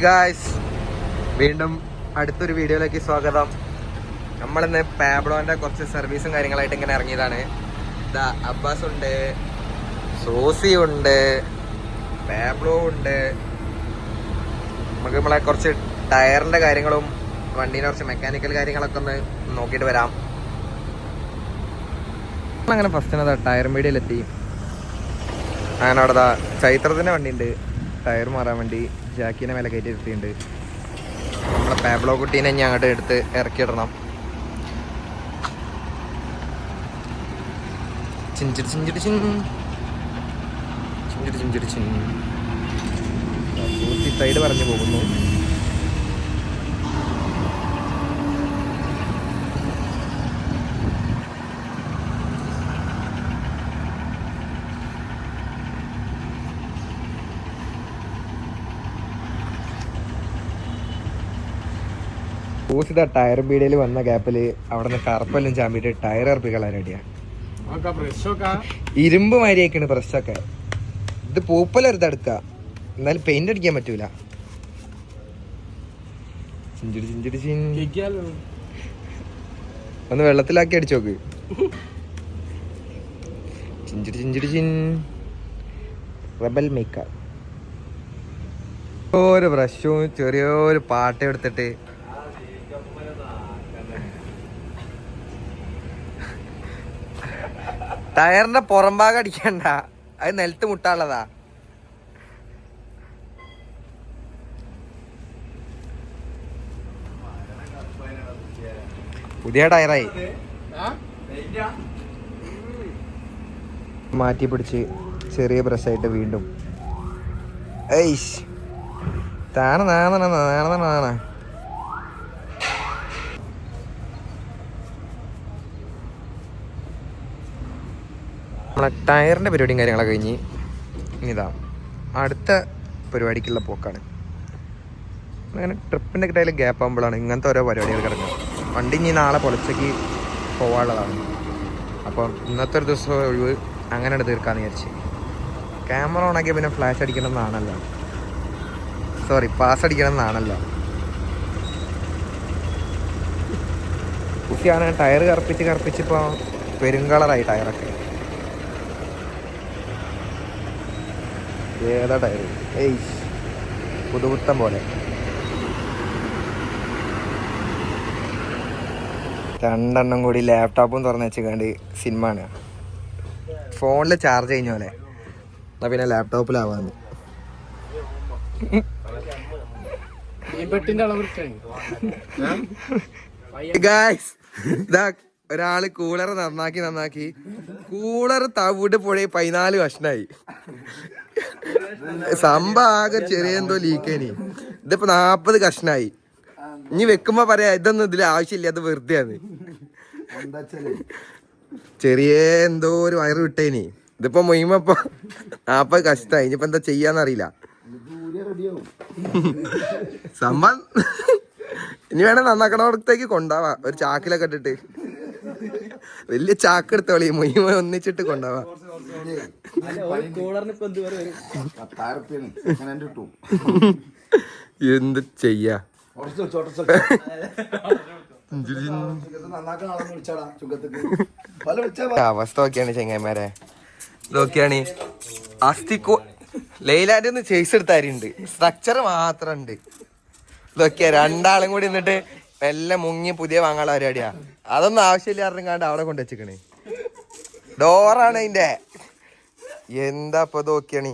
Guys, വീണ്ടും അടുത്തൊരു വീഡിയോയിലേക്ക് സ്വാഗതം. നമ്മളിന്ന് പാബ്ലോന്റെ കുറച്ച് സർവീസും കാര്യങ്ങളായിട്ട് ഇങ്ങനെ ഇറങ്ങിയതാണ്. ഇതാ അബ്ബാസ് ഉണ്ട്, സോസി ഉണ്ട്, പാബ്ലോ ഉണ്ട്. നമുക്ക് നമ്മളെ കുറച്ച് ടയറിന്റെ കാര്യങ്ങളും വണ്ടീനെ കുറച്ച് മെക്കാനിക്കൽ കാര്യങ്ങളൊക്കെ ഒന്ന് നോക്കിയിട്ട് വരാം. അങ്ങനെ ഫസ്റ്റ് ടയർ മീഡിയയിലെത്തി. അങ്ങനെ അവിടെ ചൈത്രത്തിന്റെ വണ്ടി ഉണ്ട്, ടയർ മാറാൻ വേണ്ടി ജാക്കിനെ വില കയറ്റി എടുത്തിട്ടുണ്ട്. നമ്മളെ പാബ്ലോ കുട്ടീനെ ഇനി അങ്ങോട്ട് എടുത്ത് ഇറക്കിയിടണം. ചിഞ്ചിരി ചിഞ്ചിരി ചിഞ്ചിരി ചിഞ്ചിരി ചിൻ സൈഡ് പറഞ്ഞു പോകുന്നു. ടയർ ബീഡയിൽ വന്ന ഗ്യാപ്പിൽ അവിടെ നിന്ന് കറുപ്പെല്ലാം ചാമ്പിട്ട് ടയർ ഇറപ്പിക്കളാൻ റെഡിയാ. ഇരുമ്പ് മാരിയൊക്കെയാണ് ബ്രഷൊക്കെ. ഇത് പൂപ്പലരുത് എടുക്ക, എന്നാലും പെയിന്റ് അടിക്കാൻ പറ്റൂല. ചിഞ്ചിടി ചിഞ്ചിടി ചിൻ ഒന്ന് വെള്ളത്തിലാക്കി അടിച്ചോക്ക്. ചിഞ്ചിടി ചിഞ്ചിടി ചിൻ റബൽ മേക്കർ. ഒരു ബ്രഷും ചെറിയൊരു പാട്ട എടുത്തിട്ട് ടയറിന്റെ പുറംഭാഗം അടിക്കണ്ട, അത് നിലത്ത് മുട്ടാനുള്ളതാ. പുതിയ ടയറായി മാറ്റി പിടിച്ച് ചെറിയ ബ്രഷായിട്ട് വീണ്ടും നമ്മളെ ടയറിൻ്റെ പരിപാടിയും കാര്യങ്ങളൊക്കെ കഴിഞ്ഞ് ഇതാ അടുത്ത പരിപാടിക്കുള്ള പോക്കാണ്. അങ്ങനെ ട്രിപ്പിൻ്റെ കിട്ടായാലും ഗ്യാപ്പ് ആകുമ്പോഴാണ് ഇങ്ങനത്തെ ഓരോ പരിപാടികൾ കിടക്കുക. വണ്ടി ഇനി നാളെ പുലർച്ചയ്ക്ക് പോകാനുള്ളതാണ്. അപ്പം ഇന്നത്തെ ഒരു ദിവസം ഒഴിവ് അങ്ങനെ തീർക്കാമെന്ന് വിചാരിച്ച്. ക്യാമറ ഓണാക്കിയാൽ പിന്നെ ഫ്ലാഷ് അടിക്കണം എന്നാണല്ലോ, പാസ് അടിക്കണം എന്നാണല്ലോ. കുട്ടിയാണ് ടയർ കറുപ്പിച്ചിപ്പോൾ പെരുങ്കളറായി ടയറൊക്കെ. ഏതാ ടയർ പുതുപുത്തം പോലെ. രണ്ടെണ്ണം കൂടി ലാപ്ടോപ്പും തുറന്ന് വെച്ചിക്കാണ്ട് സിനിമ ആണ്. ഫോണിൽ ചാർജ് കഴിഞ്ഞ പോലെ, എന്നാ പിന്നെ ലാപ്ടോപ്പിലാവാന്ന്. ഇതാ ഒരാള് കൂളർ നന്നാക്കി കൂളർ തവിട്ട് പുഴ 14 കഷ്ണായി. സംഭവം ആകെ ചെറിയ എന്തോ ലീക്കേനി. ഇതിപ്പോ 40 കഷ്ണായി. ഇനി വെക്കുമ്പോ പറയാ ഇതൊന്നും ഇതിൽ ആവശ്യമില്ല, അത് വെറുതെയാണ്. ചെറിയ എന്തോ ഒരു വയറ് വിട്ടേനി. ഇതിപ്പോ മുയിമപ്പോ 40 കഷ്ടായി. ഇനിയിപ്പോ എന്താ ചെയ്യാന്നറിയില്ല. സംഭവം ഇനി വേണേ നന്നാക്കണത്തേക്ക് കൊണ്ടാവാ. ഒരു ചാക്കിലൊക്കെ ഇട്ടിട്ട് വലിയ ചാക്ക് എടുത്തോളി, മുയിമ ഒന്നിച്ചിട്ട് കൊണ്ടാവാ. എന്ത് ചെയ്യാ, അവസ്ഥ നോക്കിയാണ് ചെങ്ങന്മാരെ. ഇതൊക്കെയാണ് അസ്ഥിക്കോ ലൈലാൻഡ് ഒന്ന് ചേസ് എടുത്താരുണ്ട്, സ്ട്രക്ചർ മാത്രം ഉണ്ട്. ഇതൊക്കെയാ രണ്ടാളും കൂടി നിന്നിട്ട് എല്ലാം മുങ്ങി പുതിയ വാങ്ങാനുള്ള പരിപാടിയാ. അതൊന്നും ആവശ്യമില്ല അറിഞ്ഞാണ്ട് അവിടെ കൊണ്ട് വെച്ചിക്കണേ. ഡോറാണ് അതിന്റെ. എന്താ ഇപ്പൊ ഇതൊക്കെയാണ്,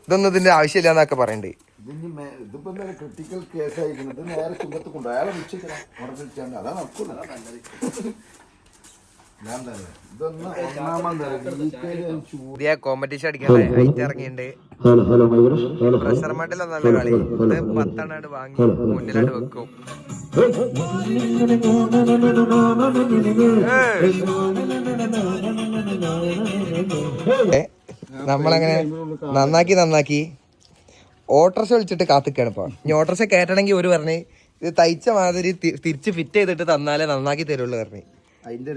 ഇതൊന്നും ഇതിന്റെ ആവശ്യമില്ല എന്നൊക്കെ പറയണ്ടേ. പുതിയ കോമ്പറ്റീഷൻ അടിക്കാൻ ഹൈറ്റ് ഇറങ്ങിയിട്ടുണ്ട്. പ്രഷർ മട്ടിൽ നല്ല കളി. ഇത് 10 വാങ്ങി മുന്നിലായിട്ട് വെക്കും. നമ്മളങ്ങനെ നന്നാക്കി ഓട്ടോറിക്ഷ വിളിച്ചിട്ട് കാത്തിക്കാണ് ഇപ്പൊ. ഇനി ഓട്ടോറിക്ഷ കയറ്റണമെങ്കിൽ ഒരു പറഞ്ഞ് ഇത് തയ്ച്ച മാതിരി തിരിച്ച് ഫിറ്റ് ചെയ്തിട്ട് തന്നാലേ നന്നാക്കി തരുള്ളൂ പറഞ്ഞ് അതിന്റെ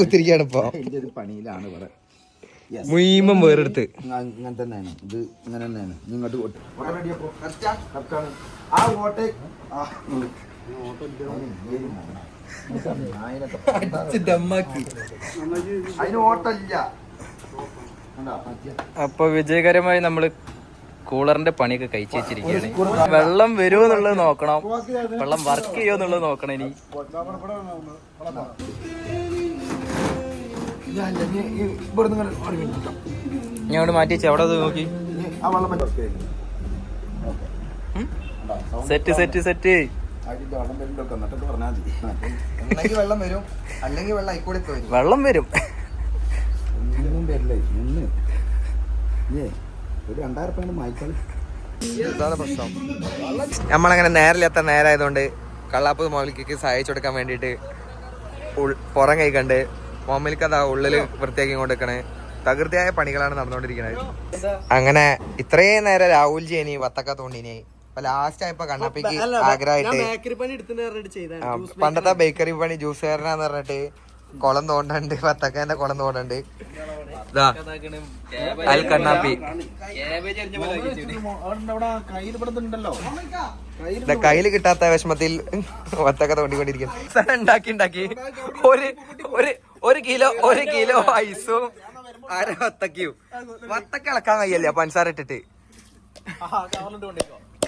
കുത്തിരിക്കാണ് ഇപ്പൊ. മുയിമം വേറെടുത്ത് ഇങ്ങനെ തന്നെയാണ് ഇത് ഇങ്ങനെ തന്നെയാണ് ഇങ്ങോട്ട് ആ ഓട്ടെ അതിന് ഓട്ടല്ല. അപ്പൊ വിജയകരമായി നമ്മള് കൂളറിന്റെ പണിയൊക്കെ കഴിച്ചു വെച്ചിരിക്കുകയാണ്. വെള്ളം വരുമോ എന്നുള്ളത് നോക്കണം, വെള്ളം വർക്ക് ചെയ്യുമോ എന്നുള്ളത് നോക്കണം. ഇനി ഞാൻ അവിടെ മാറ്റി വെച്ച് അവിടെ നോക്കി. Set set set. വെള്ളം വരും, അല്ലെങ്കിൽ വെള്ളം ആയിക്കൂടെ വെള്ളം വരും. ഇതാണ് പ്രശ്നം. നമ്മളങ്ങനെ നേരില്ലാത്ത നേരായതുകൊണ്ട് കള്ളാപ്പ് മോമിലിക്ക് സഹായിച്ചു കൊടുക്കാൻ വേണ്ടിയിട്ട് പുറം കൈകണ്ട് മോമിലിക്ക് അതാ ഉള്ളില് വൃത്തിയാക്കി കൊണ്ടിരിക്കണേ. തകൃതിയായ പണികളാണ് നടന്നുകൊണ്ടിരിക്കുന്നത്. അങ്ങനെ ഇത്രയും നേരം രാഹുൽജി ഇനി വത്തക്ക തോണ്ടിനി. അപ്പൊ ലാസ്റ്റ് ആയപ്പോ കണ്ണപ്പിക്ക് ആഗ്രഹമായിട്ട് പണ്ടത്തെ ബേക്കറി പണി ജ്യൂസുകാരനാന്ന് പറഞ്ഞിട്ട് കുളം തോണ്ടണ്ട്, വത്തക്കേന്റെ കുളം തോണ്ടണ്ട്. അൽ കണ്ണാപ്പി കയ്യില് കിട്ടാത്ത വിഷമത്തിൽ വത്തക്ക തോണ്ടിക്കൊണ്ടിരിക്കുന്നു. ഉണ്ടാക്കി ഒരു കിലോ ഐസും അര വത്തക്കയും. വത്തക്ക ഇളക്കാൻ കഴിയല്ലേ പഞ്ചസാര ഇട്ടിട്ട്.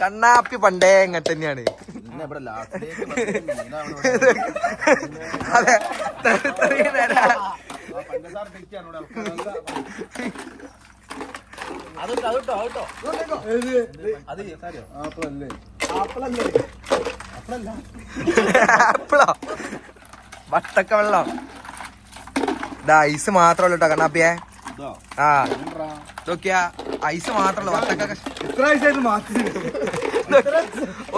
കണ്ണാപ്പി പണ്ടേ ഇങ്ങനെ തന്നെയാണ്. അതെ, ആപ്പിളോ വത്തക്ക വെള്ളം. ഇതാ ഐസ് മാത്രമല്ല കേട്ടോ കണ്ണാപ്പിയെ. ആ നോക്കിയാ ഐസ് മാത്രമല്ല വത്തക്ക.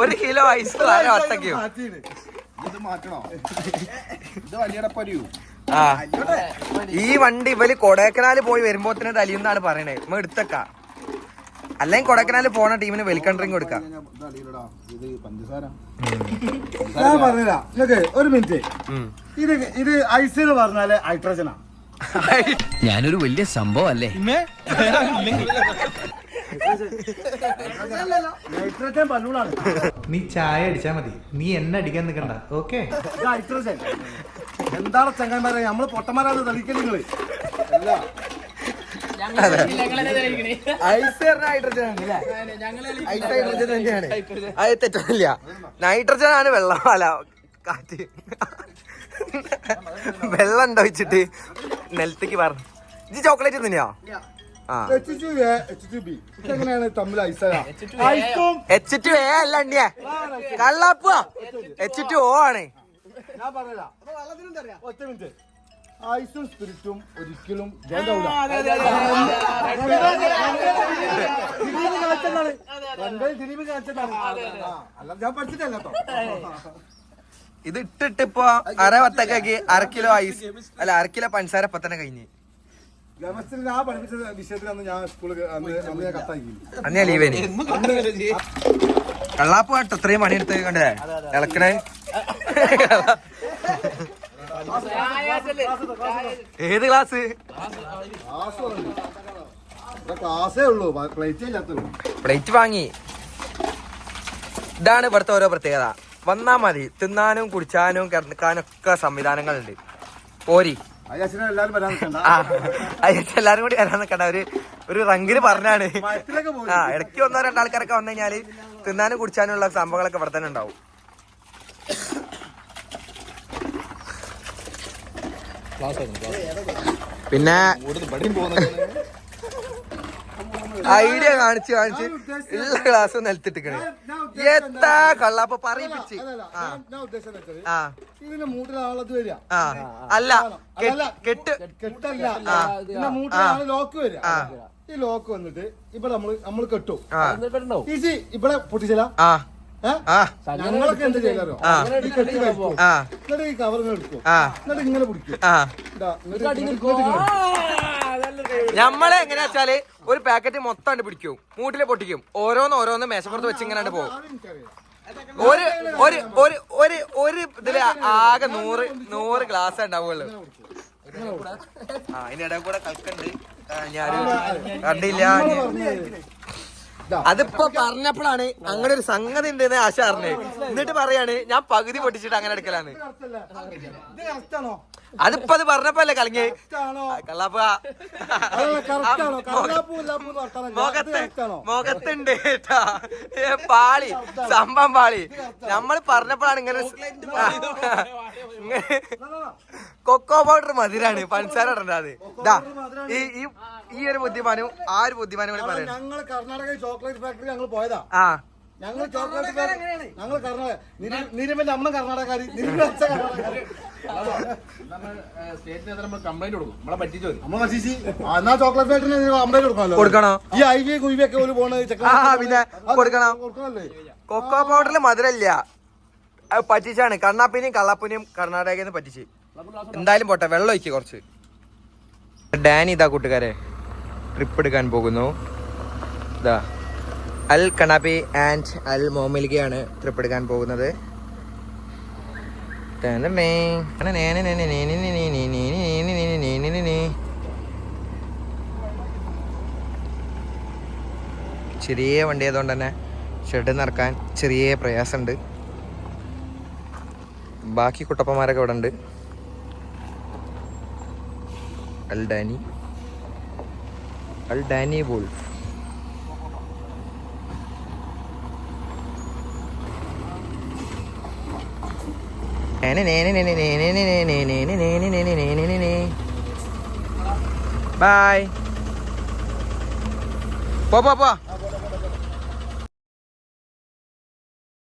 ഒരു കിലോ ഐസ് വത്തക്കയോ. ആ ഈ വണ്ടി ഇവല് കൊടൈക്കനാല് പോയി വരുമ്പോ തന്നെ തലിയെന്നാണ് പറയണേ. നമ്മ എടുത്തക്ക, അല്ലെങ്കിൽ കൊടൈക്കനാല് പോണ ടീമിന് വെൽക്കം ഡ്രിങ്ക് കൊടുക്കാം. ഒരു മിനിറ്റ്, ഇത് ഐസ് എന്ന് പറഞ്ഞാല് ഹൈഡ്രജനാ. ഞാനൊരു വലിയ സംഭവം അല്ലേ. നൈട്രജൻ ബലൂണാണ്. നീ ചായ അടിച്ചാ മതി, നീ എന്നെ അടിക്കാൻ നിൽക്കണ്ട. ഓക്കെ, ഹൈഡ്രജൻ എന്താണ് ചങ്ങന്മാരെ? നമ്മള് പൊട്ടന്മാരാണ് തെളിയിക്കല് നിങ്ങള്. അത് തെറ്റല്ല. നൈട്രജൻ ആണ് വെള്ളം. അല്ല കാറ്റ് വെള്ളം ഉണ്ടോ വെച്ചിട്ട് നിലത്തേക്ക് പറഞ്ഞു. ഇത് ചോക്ലേറ്റ് തന്നെയാ. H2A അല്ല അണ്ടിയെ കള്ളാപ്പുവാ. H2O ആണ്. ഐസും സ്പിരിറ്റും ഒരിക്കലും ഞാൻ പഠിച്ചിട്ടല്ലോ. ഇത് ഇട്ടിട്ട് ഇപ്പൊ അര വത്തക്കാക്കി അര കിലോ ഐസ് അല്ല അര കിലോ പഞ്ചസാര ഇപ്പൊ തന്നെ കഴിഞ്ഞ്. ആ പഠിപ്പിച്ച വിഷയത്തിലന്ന് ഞാൻ സ്കൂളിൽ അന്ന് ഞാൻ ലീവേന്. കള്ളാപ്പ് കേട്ടോ ഇത്രയും പണിയെടുത്ത് കണ്ടേ ഇളക്കണേ. ഏത് ക്ലാസ്? ക്ലാസ്സേ ഉള്ളൂ, പ്ലേറ്റ് ഇല്ലാത്തുള്ളൂ. പ്ലേറ്റ് വാങ്ങി. ഇതാണ് ഇവിടുത്തെ ഓരോ പ്രത്യേകത. വന്നാ മതി, തിന്നാനും കുടിച്ചാനും കിടക്കാനും ഒക്കെ സംവിധാനങ്ങളുണ്ട്. പോരി എല്ലാരും കൂടി വരാൻ നിൽക്കണ്ട. ഒരു റങ്കിന് പറഞ്ഞാണ്. ആ ഇടയ്ക്ക് ഒന്നോ രണ്ടാൾക്കാരൊക്കെ വന്നു കഴിഞ്ഞാല് തിന്നാനും കുടിച്ചാനുള്ള സംഭവങ്ങളൊക്കെ ഇവിടെ തന്നെ ഉണ്ടാവും. പിന്നെ ഐഡിയ കാണിച്ച് എല്ലാ ക്ലാസ്സും നിലത്തിട്ടിക്കണേ. എത്താ കള്ളാപ്പ പറയിപ്പിച്ച്. ഇതിന്റെ മൂട്ടിലാളത് വരിക. അല്ല കെട്ടല്ല, ഇതിന്റെ മൂട്ടിലാണ് ലോക്ക് വരിക. ഈ ലോക്ക് വന്നിട്ട് ഇവിടെ നമ്മള് കെട്ടും. ഈസി ഇവിടെ പൊട്ടിച്ചില്ല. ഞങ്ങളൊക്കെ എന്ത് ചെയ്യാറോ, ഈ കെട്ടി കഴിക്കും, എന്നിട്ട് ഈ കവറിന് എടുക്കും, എന്നിട്ട് ഇങ്ങനെ പിടിക്കും. നമ്മളെ എങ്ങനെയാ വെച്ചാല് ഒരു പാക്കറ്റ് മൊത്തം പിടിക്കും, മൂട്ടില് പൊട്ടിക്കും, ഓരോന്ന് മേശപ്പുറത്ത് വെച്ച് ഇങ്ങനെ പോകും. ഒരു ഇതില് ആകെ 100 ഗ്ലാസ് ഉണ്ടാവുള്ളൂ. ആ അതിന്റെ കൂടെ കളിക്കണ്ട് ഞാൻ കണ്ടില്ല. അതിപ്പോ പറഞ്ഞപ്പോഴാണ് അങ്ങനെ ഒരു സംഗതി ഉണ്ടെന്ന് ആശ അറിഞ്ഞത്. എന്നിട്ട് പറയാണ് ഞാൻ പകുതി പൊട്ടിച്ചിട്ട് അങ്ങനെ എടുക്കലാന്ന്. അതിപ്പോ അത് പറഞ്ഞപ്പോ അല്ലേ കളഞ്ഞ് കള്ളാപ്പ മുഖത്തുണ്ട് കേട്ടാ പാളി സംഭവം പാളി. നമ്മള് പറഞ്ഞപ്പോഴാണ് ഇങ്ങനെ കൊക്കോ പൗഡർ മധുരാണ് പഞ്ചസാര ഇടണ്ടത്. ഇതാ ഈ ഒരു ബുദ്ധിമാനും ആ ഒരു ബുദ്ധിമാനും കൂടി പറയാം. ഞങ്ങൾ കർണാടക ചോക്ലേറ്റ് ഫാക്ടറി ഞങ്ങൾ പോയതാ. ആ ഞങ്ങൾ ചോക്ലേറ്റ് ഞങ്ങൾ കർണാടക നിരുമന്റെ അമ്മ കർണാടകക്കാരി എന്നാ ചോക്ലേറ്റ് ഫാക്ടറിന് കംപ്ലൈന്റ് കൊടുക്കണോ? ഈ ഐവി കുയിവൊക്കെ പോലും പോണ പിന്നെ കൊടുക്കണം. കൊക്കോ പൗഡറിൽ മധുരല്ല, അത് പറ്റിച്ചാണ്. കണ്ണാപ്പിനെയും കള്ളാപ്പിനെയും കർണാടകയിൽ നിന്ന് പറ്റിച്ച്. എന്തായാലും പോട്ടെ, വെള്ളം ഒഴിക്കുക കുറച്ച്. ഡാനി ഇതാ കൂട്ടുകാരെ ട്രിപ്പ് എടുക്കാൻ പോകുന്നു. ഇതാ അൽ കണാപ്പി ആൻഡ് അൽ മോമിലിക്കയാണ് ട്രിപ്പ് എടുക്കാൻ പോകുന്നത്. ചെറിയ വണ്ടി ആയതുകൊണ്ട് തന്നെ ഷെഡ് നിറക്കാൻ ചെറിയ പ്രയാസമുണ്ട്. ബാക്കി കുട്ടപ്പന്മാരൊക്കെ ഇവിടെ ഉണ്ട്. അൽ ഡാനി വോൾഫ്. ബൈ. പോ